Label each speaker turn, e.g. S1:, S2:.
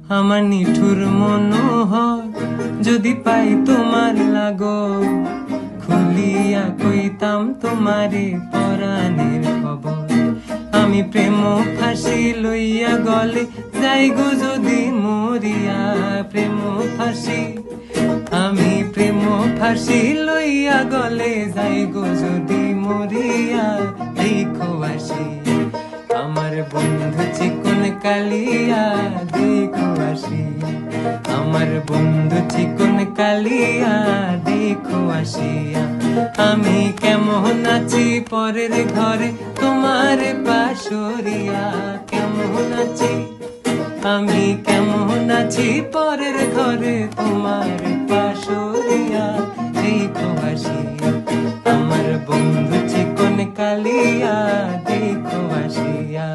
S1: আমার নিঠুর মনোহর যদি পাই তোমার লাগো, খুলিয়া কইতাম তোমারে পরাণের খবর। আমি প্রেম ফাঁসি লইয়া গলে যাই গো যদি মরিয়া, প্রেম ফাঁসি আমি প্রেম ফাঁসি লইয়া গলে যাই গো যদি মরিয়া। দেখো আসি আমার বন্ধু চিকন কালিয়া, দেখো আসি আমার বন্ধু চিকন কালিয়া, দেখো আসিয়া। আমি কেমন আছি পরের ঘরে তোমার পাশরিয়া, কেমন আছি আমি কেমন আছি পরের ঘরে তোমার পাশরিয়া। দেখো আসিয়া আমার বন্ধু চিকন কালিয়া, দেখো আসিয়া।